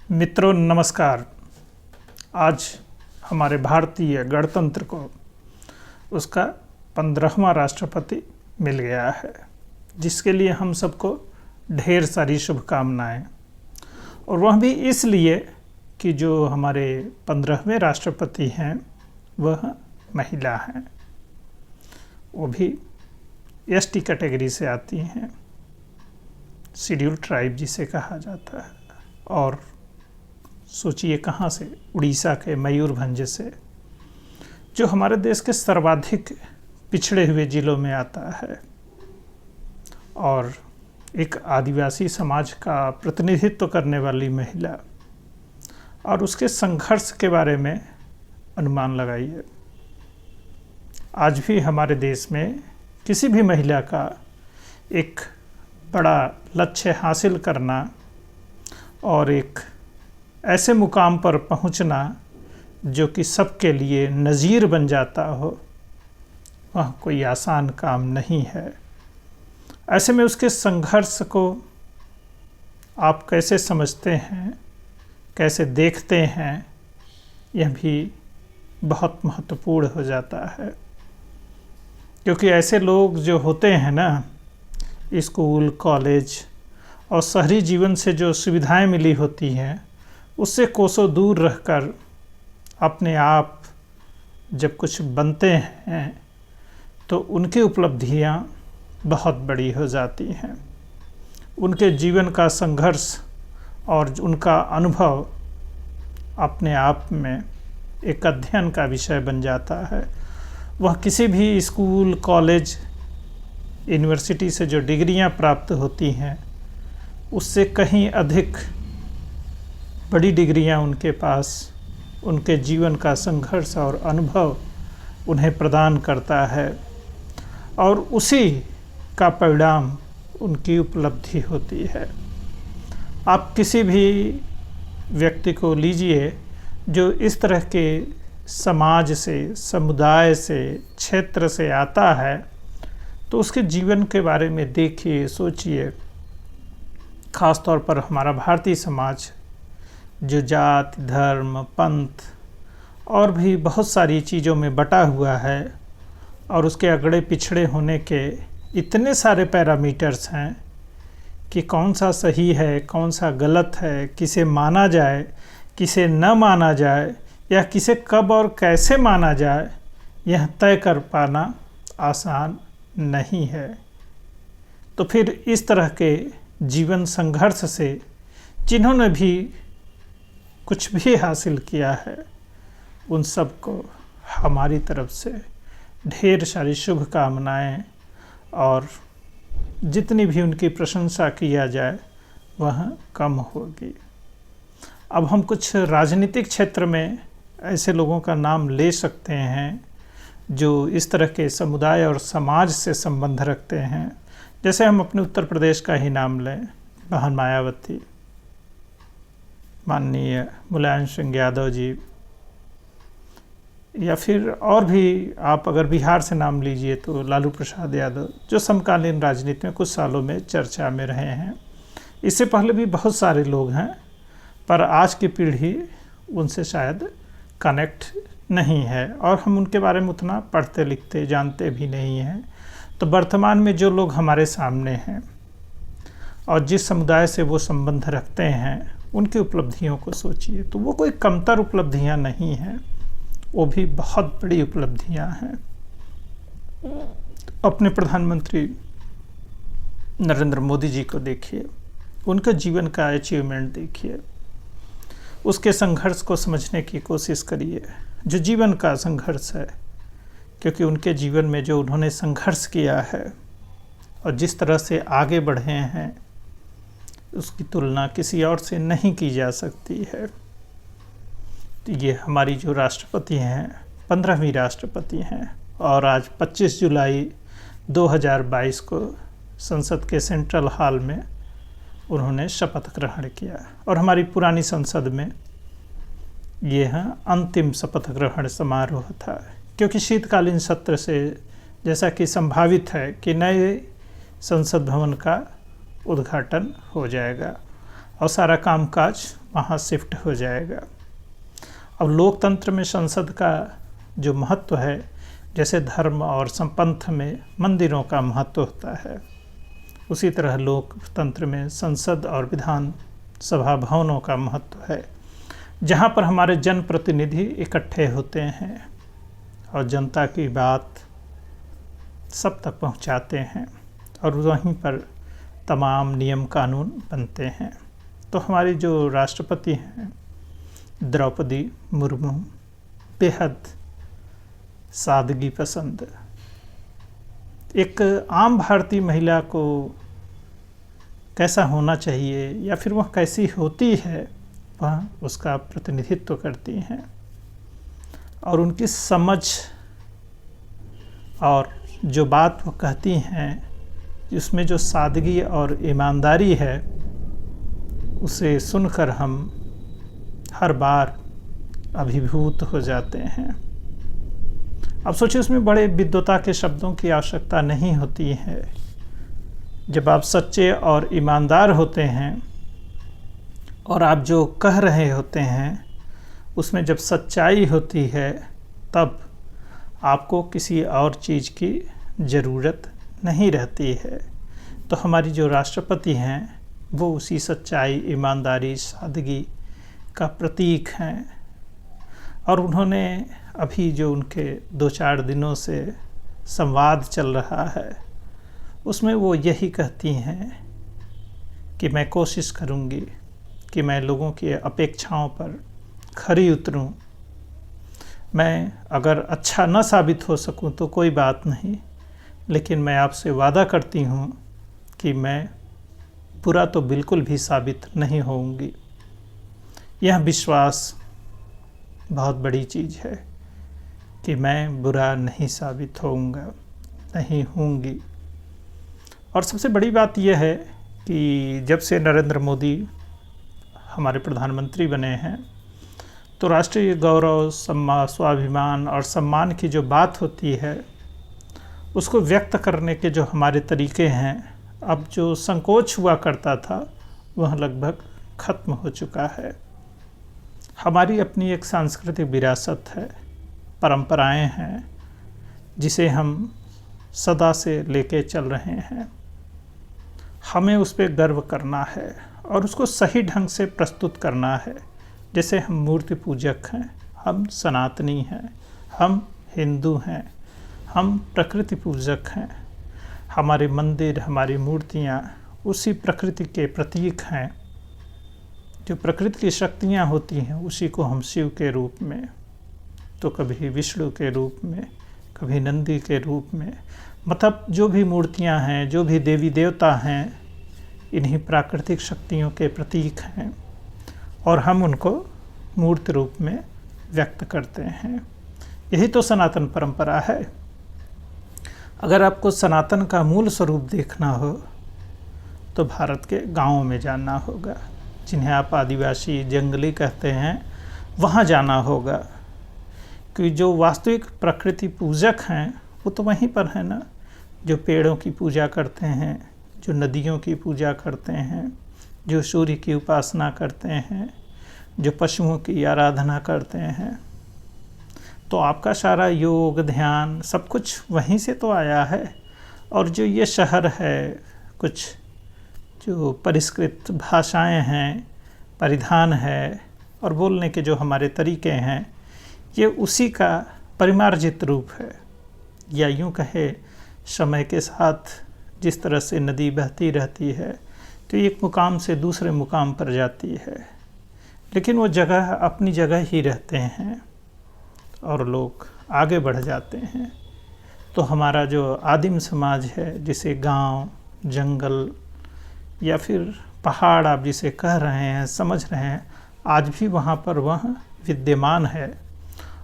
मित्रों नमस्कार। आज हमारे भारतीय गणतंत्र को उसका 15वां राष्ट्रपति मिल गया है, जिसके लिए हम सबको ढेर सारी शुभकामनाएं। और वह भी इसलिए कि जो हमारे 15वें राष्ट्रपति हैं वह महिला हैं, वो भी एसटी कैटेगरी से आती हैं, शेड्यूल ट्राइब जिसे कहा जाता है। और सोचिए कहाँ से, उड़ीसा के मयूरभंज से, जो हमारे देश के सर्वाधिक पिछड़े हुए जिलों में आता है और एक आदिवासी समाज का प्रतिनिधित्व करने वाली महिला, और उसके संघर्ष के बारे में अनुमान लगाइए। आज भी हमारे देश में किसी भी महिला का एक बड़ा लक्ष्य हासिल करना और एक ऐसे मुकाम पर पहुंचना जो कि सबके लिए नज़ीर बन जाता हो, वह कोई आसान काम नहीं है। ऐसे में उसके संघर्ष को आप कैसे समझते हैं, कैसे देखते हैं, यह भी बहुत महत्वपूर्ण हो जाता है। क्योंकि ऐसे लोग जो होते हैं ना, स्कूल, कॉलेज और शहरी जीवन से जो सुविधाएं मिली होती हैं, उससे कोसों दूर रहकर अपने आप जब कुछ बनते हैं तो उनकी उपलब्धियां बहुत बड़ी हो जाती हैं। उनके जीवन का संघर्ष और उनका अनुभव अपने आप में एक अध्ययन का विषय बन जाता है। वह किसी भी स्कूल, कॉलेज, यूनिवर्सिटी से जो डिग्रियां प्राप्त होती हैं, उससे कहीं अधिक बड़ी डिग्रियां उनके पास उनके जीवन का संघर्ष और अनुभव उन्हें प्रदान करता है, और उसी का परिणाम उनकी उपलब्धि होती है। आप किसी भी व्यक्ति को लीजिए जो इस तरह के समाज से, समुदाय से, क्षेत्र से आता है, तो उसके जीवन के बारे में देखिए, सोचिए। ख़ास तौर पर हमारा भारतीय समाज जो जाति, धर्म, पंथ और भी बहुत सारी चीज़ों में बटा हुआ है, और उसके अगड़े पिछड़े होने के इतने सारे पैरामीटर्स हैं कि कौन सा सही है, कौन सा गलत है, किसे माना जाए, किसे न माना जाए, या किसे कब और कैसे माना जाए, यह तय कर पाना आसान नहीं है। तो फिर इस तरह के जीवन संघर्ष से जिन्होंने भी कुछ भी हासिल किया है, उन सबको हमारी तरफ से ढेर सारी शुभकामनाएं, और जितनी भी उनकी प्रशंसा किया जाए वह कम होगी। अब हम कुछ राजनीतिक क्षेत्र में ऐसे लोगों का नाम ले सकते हैं जो इस तरह के समुदाय और समाज से संबंध रखते हैं। जैसे हम अपने उत्तर प्रदेश का ही नाम लें, बहन मायावती, माननीय मुलायम सिंह यादव जी, या फिर और भी आप अगर बिहार से नाम लीजिए तो लालू प्रसाद यादव, जो समकालीन राजनीति में कुछ सालों में चर्चा में रहे हैं। इससे पहले भी बहुत सारे लोग हैं, पर आज की पीढ़ी उनसे शायद कनेक्ट नहीं है, और हम उनके बारे में उतना पढ़ते लिखते जानते भी नहीं हैं। तो वर्तमान में जो लोग हमारे सामने हैं और जिस समुदाय से वो संबंध रखते हैं, उनकी उपलब्धियों को सोचिए, तो वो कोई कमतर उपलब्धियां नहीं हैं, वो भी बहुत बड़ी उपलब्धियां हैं। अपने प्रधानमंत्री नरेंद्र मोदी जी को देखिए, उनके जीवन का अचीवमेंट देखिए, उसके संघर्ष को समझने की कोशिश करिए, जो जीवन का संघर्ष है। क्योंकि उनके जीवन में जो उन्होंने संघर्ष किया है और जिस तरह से आगे बढ़े हैं, उसकी तुलना किसी और से नहीं की जा सकती है। तो ये हमारी जो राष्ट्रपति हैं, 15वीं राष्ट्रपति हैं, और आज 25 जुलाई 2022 को संसद के सेंट्रल हॉल में उन्होंने शपथ ग्रहण किया। और हमारी पुरानी संसद में यह अंतिम शपथ ग्रहण समारोह था, क्योंकि शीतकालीन सत्र से जैसा कि संभावित है कि नए संसद भवन का उद्घाटन हो जाएगा और सारा कामकाज वहाँ शिफ्ट हो जाएगा। अब लोकतंत्र में संसद का जो महत्व है, जैसे धर्म और संपंथ में मंदिरों का महत्व होता है, उसी तरह लोकतंत्र में संसद और विधान सभा भवनों का महत्व है, जहाँ पर हमारे जनप्रतिनिधि इकट्ठे होते हैं और जनता की बात सब तक पहुँचाते हैं और वहीं पर तमाम नियम कानून बनते हैं। तो हमारी जो राष्ट्रपति हैं द्रौपदी मुर्मू बेहद सादगी पसंद, एक आम भारतीय महिला को कैसा होना चाहिए या फिर वह कैसी होती है, वह उसका प्रतिनिधित्व करती हैं। और उनकी समझ और जो बात वो कहती हैं, उसमें जो सादगी और ईमानदारी है, उसे सुनकर हम हर बार अभिभूत हो जाते हैं। अब सोचिए, उसमें बड़े विद्वता के शब्दों की आवश्यकता नहीं होती है। जब आप सच्चे और ईमानदार होते हैं और आप जो कह रहे होते हैं उसमें जब सच्चाई होती है, तब आपको किसी और चीज़ की ज़रूरत नहीं रहती है। तो हमारी जो राष्ट्रपति हैं वो उसी सच्चाई, ईमानदारी, सादगी का प्रतीक हैं। और उन्होंने अभी जो उनके 2-4 दिनों से संवाद चल रहा है, उसमें वो यही कहती हैं कि मैं कोशिश करूँगी कि मैं लोगों की अपेक्षाओं पर खरी उतरूँ। मैं अगर अच्छा न साबित हो सकूँ तो कोई बात नहीं, लेकिन मैं आपसे वादा करती हूँ कि मैं बुरा तो बिल्कुल भी साबित नहीं होऊंगी। यह विश्वास बहुत बड़ी चीज़ है कि मैं बुरा नहीं साबित होऊंगा, नहीं होंगी। और सबसे बड़ी बात यह है कि जब से नरेंद्र मोदी हमारे प्रधानमंत्री बने हैं, तो राष्ट्रीय गौरव, स्वाभिमान और सम्मान की जो बात होती है, उसको व्यक्त करने के जो हमारे तरीके हैं, अब जो संकोच हुआ करता था वह लगभग ख़त्म हो चुका है। हमारी अपनी एक सांस्कृतिक विरासत है, परंपराएं हैं, जिसे हम सदा से लेके चल रहे हैं। हमें उस पर गर्व करना है और उसको सही ढंग से प्रस्तुत करना है। जैसे हम मूर्ति पूजक हैं, हम सनातनी हैं, हम हिंदू हैं, हम प्रकृति पूजक हैं। हमारे मंदिर, हमारी मूर्तियाँ उसी प्रकृति के प्रतीक हैं। जो प्रकृति की शक्तियाँ होती हैं, उसी को हम शिव के रूप में, तो कभी विष्णु के रूप में, कभी नंदी के रूप में, मतलब जो भी मूर्तियाँ हैं, जो भी देवी देवता हैं, इन्हीं प्राकृतिक शक्तियों के प्रतीक हैं और हम उनको मूर्त रूप में व्यक्त करते हैं। यही तो सनातन परंपरा है। अगर आपको सनातन का मूल स्वरूप देखना हो तो भारत के गांवों में जाना होगा, जिन्हें आप आदिवासी, जंगली कहते हैं, वहाँ जाना होगा। क्योंकि जो वास्तविक प्रकृति पूजक हैं वो तो वहीं पर है ना, जो पेड़ों की पूजा करते हैं, जो नदियों की पूजा करते हैं, जो सूर्य की उपासना करते हैं, जो पशुओं की आराधना करते हैं। तो आपका सारा योग, ध्यान, सब कुछ वहीं से तो आया है। और जो ये शहर है, कुछ जो परिष्कृत भाषाएं हैं, परिधान है और बोलने के जो हमारे तरीके हैं, ये उसी का परिमार्जित रूप है। या यूँ कहे, समय के साथ जिस तरह से नदी बहती रहती है तो एक मुकाम से दूसरे मुकाम पर जाती है, लेकिन वो जगह अपनी जगह ही रहते हैं और लोग आगे बढ़ जाते हैं। तो हमारा जो आदिम समाज है, जिसे गांव, जंगल या फिर पहाड़ आप जिसे कह रहे हैं, समझ रहे हैं, आज भी वहाँ पर वह विद्यमान है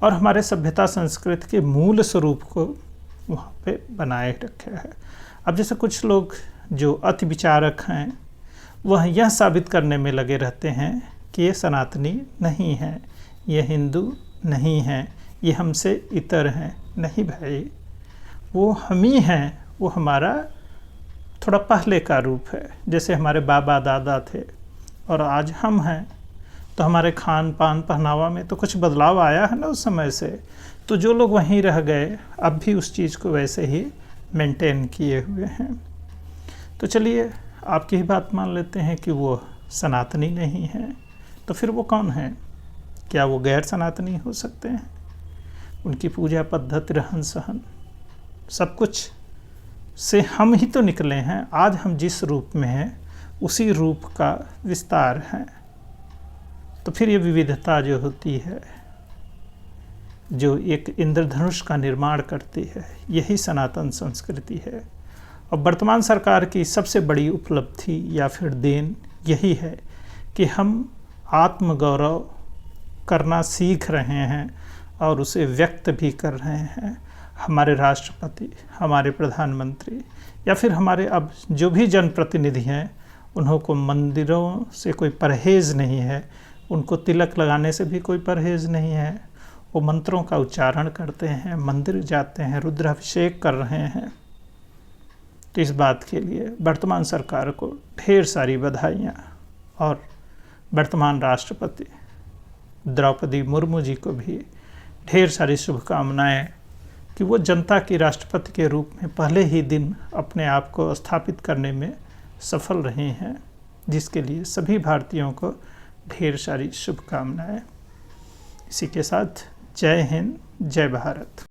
और हमारे सभ्यता संस्कृति के मूल स्वरूप को वहाँ पे बनाए रखे है। अब जैसे कुछ लोग जो अति विचारक हैं, वह यह साबित करने में लगे रहते हैं कि ये सनातनी नहीं हैं, ये हिंदू नहीं हैं, ये हमसे इतर हैं। नहीं भाई, वो हम ही हैं, वो हमारा थोड़ा पहले का रूप है। जैसे हमारे बाबा दादा थे और आज हम हैं, तो हमारे खान पान पहनावा में तो कुछ बदलाव आया है ना उस समय से। तो जो लोग वहीं रह गए अब भी उस चीज़ को वैसे ही मेंटेन किए हुए हैं। तो चलिए आपकी ही बात मान लेते हैं कि वो सनातनी नहीं है, तो फिर वो कौन है? क्या वो गैर सनातनी हो सकते हैं? उनकी पूजा पद्धति, रहन सहन, सब कुछ से हम ही तो निकले हैं। आज हम जिस रूप में हैं उसी रूप का विस्तार है। तो फिर ये विविधता जो होती है, जो एक इंद्रधनुष का निर्माण करती है, यही सनातन संस्कृति है। और वर्तमान सरकार की सबसे बड़ी उपलब्धि या फिर देन यही है कि हम आत्मगौरव करना सीख रहे हैं और उसे व्यक्त भी कर रहे हैं। हमारे राष्ट्रपति, हमारे प्रधानमंत्री या फिर हमारे अब जो भी जनप्रतिनिधि हैं, उनको मंदिरों से कोई परहेज़ नहीं है, उनको तिलक लगाने से भी कोई परहेज़ नहीं है। वो मंत्रों का उच्चारण करते हैं, मंदिर जाते हैं, रुद्राभिषेक कर रहे हैं। तो इस बात के लिए वर्तमान सरकार को ढेर सारी बधाइयाँ और वर्तमान राष्ट्रपति द्रौपदी मुर्मू जी को भी ढेर सारी शुभकामनाएं कि वो जनता की राष्ट्रपति के रूप में पहले ही दिन अपने आप को स्थापित करने में सफल रहे हैं, जिसके लिए सभी भारतीयों को ढेर सारी शुभकामनाएं। इसी के साथ जय हिंद, जय भारत।